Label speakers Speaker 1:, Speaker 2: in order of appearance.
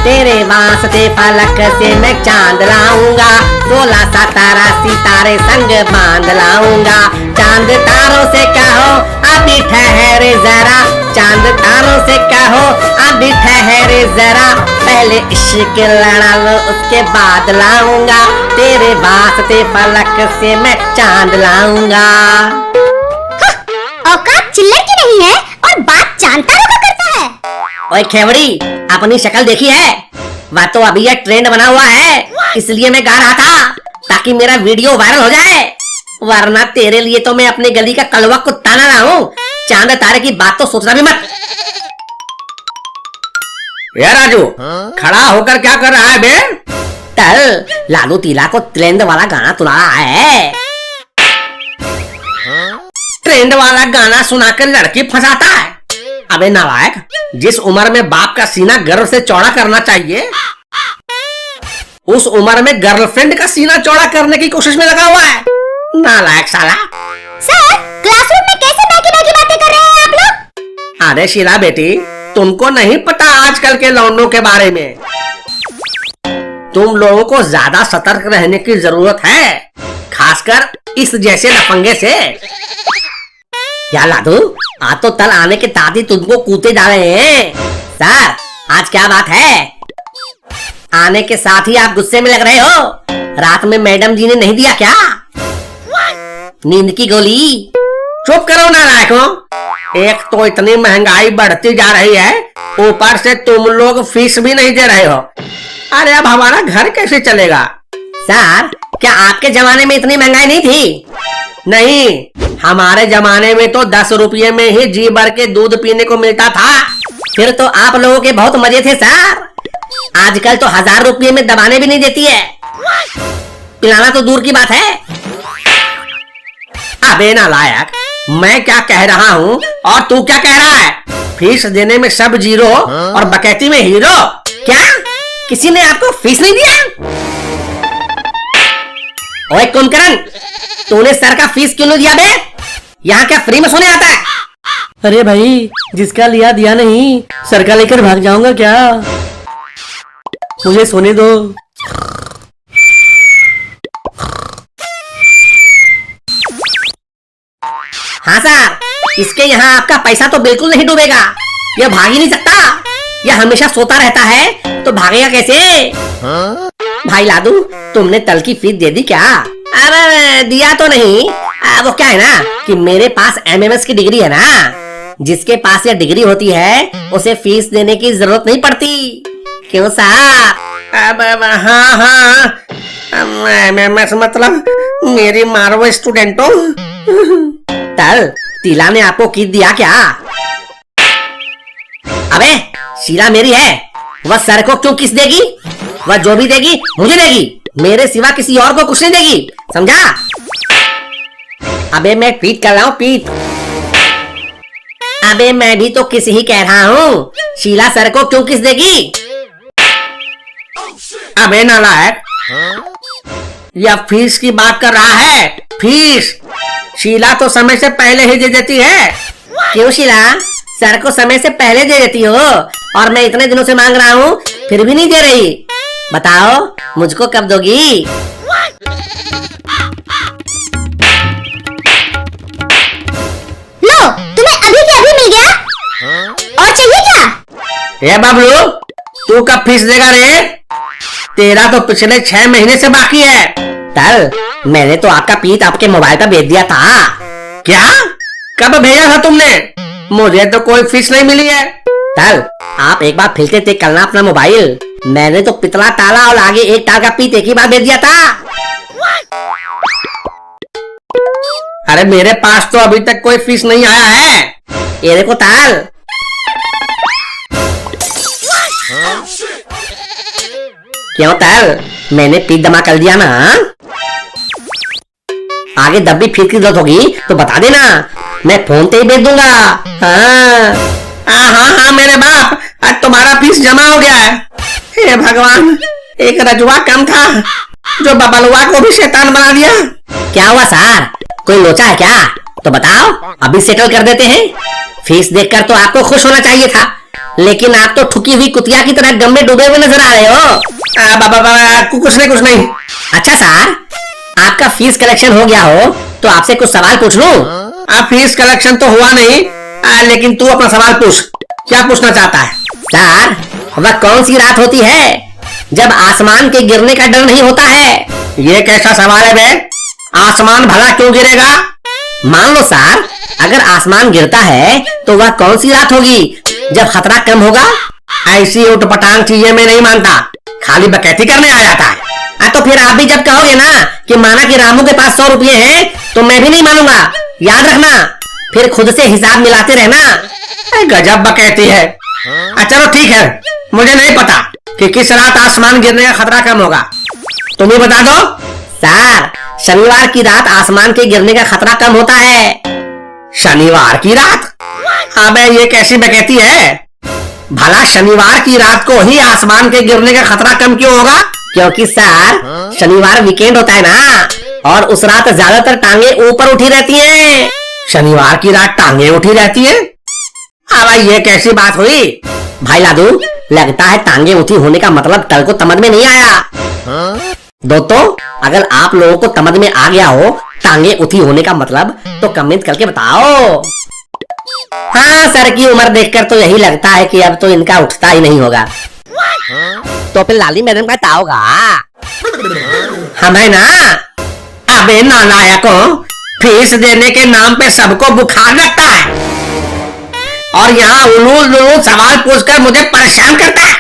Speaker 1: तेरे वास्ते फलक से मैं चांद लाऊंगा, 16 17 सितारे संग बांध लाऊंगा। चांद तारों से कहो अभी ठहरे जरा, चांद तारों से कहो अभी ठहरे जरा, पहले इश्क लड़ा लो उसके बाद लाऊंगा, तेरे वास्ते फलक से मैं चांद लाऊंगा।
Speaker 2: औकात चिल्लर की नहीं है और बात चांद तारों का करता है।
Speaker 1: ओए खेवड़ी, अपनी शक्ल देखी है? वह तो अभी यह ट्रेंड बना हुआ है, इसलिए मैं गा रहा था ताकि मेरा वीडियो वायरल हो जाए, वरना तेरे लिए तो मैं अपने गली का कलवा कुत्ता ना लाऊं। चांद तारे की बात तो सोचना भी मत।
Speaker 3: ये राजू, खड़ा होकर क्या कर रहा है बे?
Speaker 1: तल लालू तीला को ट्रेंड वाला गाना सुना रहा है।
Speaker 3: ट्रेंड वाला गाना सुनाकर लड़की फंसाता है? अबे नालायक, जिस उम्र में बाप का सीना गर्व से चौड़ा करना चाहिए, उस उम्र में गर्लफ्रेंड का सीना चौड़ा करने की कोशिश में लगा हुआ है। नालायक साला।
Speaker 2: सर, क्लासरूम में कैसे बैठी बातें कर रहे हैं आप लोग?
Speaker 3: अरे शीला बेटी, तुमको नहीं पता आजकल के लौंडों के बारे में। तुम लोगों को ज्यादा सतर्क रहने की जरूरत है, खासकर इस जैसे लफंगे से।
Speaker 1: क्या लादू, आज तो तल आने के ताती तुमको कूदे जा रहे हैं। सर, आज क्या बात है? आने के साथ ही आप गुस्से में लग रहे हो। रात में मैडम जी ने नहीं दिया क्या नींद की गोली?
Speaker 3: चुप करो नालायकों, एक तो इतनी महंगाई बढ़ती जा रही है, ऊपर से तुम लोग फीस भी नहीं दे रहे हो। अरे अब हमारा घर कैसे चलेगा?
Speaker 1: सर, क्या आपके जमाने में इतनी महंगाई नहीं थी?
Speaker 3: नहीं, हमारे जमाने में तो 10 रुपये में ही जी भर के दूध पीने को मिलता था।
Speaker 1: फिर तो आप लोगों के बहुत मजे थे सर। आजकल तो 1000 रुपये में दबाने भी नहीं देती है, पिलाना तो दूर की बात है।
Speaker 3: अबे नालायक, मैं क्या कह रहा हूँ और तू क्या कह रहा है? फीस देने में सब जीरो और बकैती में हीरो।
Speaker 1: क्या किसी ने आपको फीस नहीं दिया? ओए कुंभकर्ण, तूने सर का फीस क्यों नहीं दिया बे? यहाँ क्या फ्री में सोने आता है?
Speaker 4: अरे भाई, जिसका लिया दिया नहीं, सर का लेकर भाग जाऊंगा क्या? मुझे सोने दो।
Speaker 1: हाँ सर, इसके यहाँ आपका पैसा तो बिल्कुल नहीं डूबेगा। यह भाग ही नहीं सकता, यह हमेशा सोता रहता है, तो भागेगा कैसे? भाई लादू, तुमने तल की फीस दे दी क्या? अरे दिया तो नहीं। वो क्या है ना कि मेरे पास MMS की डिग्री है ना, जिसके पास यह डिग्री होती है उसे फीस देने की जरूरत नहीं पड़ती। क्यों साहब?
Speaker 3: हाँ, MMS मतलब मेरी मारवो स्टूडेंटों।
Speaker 1: तल तीला ने आपको किट दिया क्या? अबे शीला मेरी है, वह सर को क्यों किस देगी? वह जो भी देगी मुझे देगी, मेरे सिवा किसी और को कुछ नहीं देगी, समझा? अबे मैं ट्वीट कर रहा हूँ, ट्वीट। अबे मैं भी तो किस ही कह रहा हूँ, शीला सर को क्यों किस देगी?
Speaker 3: अबे नालायक, यह फीस की बात कर रहा है। फीस शीला तो समय से पहले ही दे देती है।
Speaker 1: क्यों शीला, सर को समय से पहले दे देती हो और मैं इतने दिनों से मांग रहा हूँ फिर भी नहीं दे रही? बताओ मुझको कब दोगी?
Speaker 2: लो, तुम्हें अभी के अभी मिल गया। और चाहिए क्या?
Speaker 3: ये बबलू, तू कब फीस देगा रे? तेरा तो पिछले 6 महीने से बाकी है।
Speaker 1: तल मैंने तो आपका पीत आपके मोबाइल पर भेज दिया था।
Speaker 3: क्या? कब भेजा था तुमने? मुझे तो कोई फीस नहीं मिली है।
Speaker 1: तल आप एक बार फिर से चेक करना अपना मोबाइल, मैंने तो पितला ताला और आगे एक तार का पीत एक ही बार भेज दिया था।
Speaker 3: अरे मेरे पास तो अभी तक कोई फीस नहीं आया है।
Speaker 1: ये देखो ताल। क्यों ताल, मैंने पीत जमा कर दिया ना? आगे जब भी फीस की जरूरत होगी तो बता देना, मैं फोन पे ही भेज दूंगा।
Speaker 3: हाँ मेरे बाप, आज तुम्हारा फीस जमा हो गया है। हे भगवान, एक रजुआ कम था जो बबलुआ को भी शैतान बना दिया।
Speaker 1: क्या हुआ सर, कोई लोचा है क्या? तो बताओ, अभी सेटल कर देते हैं। फीस देखकर तो आपको खुश होना चाहिए था, लेकिन आप तो ठुकी हुई कुतिया की तरह गम में डूबे हुए नजर आ रहे हो।
Speaker 3: कुछ नहीं।
Speaker 1: अच्छा सर, आपका फीस कलेक्शन हो गया हो तो आपसे कुछ सवाल पूछ लूं?
Speaker 3: फीस कलेक्शन तो हुआ नहीं, लेकिन तू अपना सवाल पूछ, क्या पूछना चाहता है?
Speaker 1: सर, वह कौन सी रात होती है जब आसमान के गिरने का डर नहीं होता है?
Speaker 3: ये कैसा सवाल है बे? आसमान भला क्यों गिरेगा?
Speaker 1: मान लो सर, अगर आसमान गिरता है तो वह कौन सी रात होगी जब खतरा कम होगा?
Speaker 3: ऐसी उटपटांग चीजें मैं नहीं मानता, खाली बकैती करने आ जाता है।
Speaker 1: तो फिर आप भी जब कहोगे ना कि माना कि रामू के पास 100 रुपये हैं, तो मैं भी नहीं मानूंगा। याद रखना, फिर खुद से हिसाब मिलाते रहना।
Speaker 3: गजब बकैती है। चलो ठीक है, मुझे नहीं पता कि किस रात आसमान गिरने का खतरा कम होगा, तुम ही बता दो।
Speaker 1: सर, शनिवार की रात आसमान के गिरने का खतरा कम होता है।
Speaker 3: शनिवार की रात? अबे ये कैसी बकैती है? भला शनिवार की रात को ही आसमान के गिरने का खतरा कम क्यों होगा?
Speaker 1: क्योंकि सर, शनिवार वीकेंड होता है ना, और उस रात ज्यादातर टांगे ऊपर उठी रहती हैं।
Speaker 3: शनिवार की रात टांगे उठी रहती है? अब ये कैसी बात हुई?
Speaker 1: भाई लादू, लगता है टांगे उठी होने का मतलब कल को समझ में नहीं आया। दोस्तों, अगर आप लोगों को समझ में आ गया हो टांगे उठी होने का मतलब, तो कमेंट करके बताओ। हाँ, सर की उम्र देखकर तो यही लगता है कि अब तो इनका उठता ही नहीं होगा। तो फिर लाली मैडम का क्या होगा?
Speaker 3: हमें ना, अबे नालायकों, फीस देने के नाम पे सबको बुखार लगता है और यहाँ उलूल सवाल पूछकर मुझे परेशान करता है।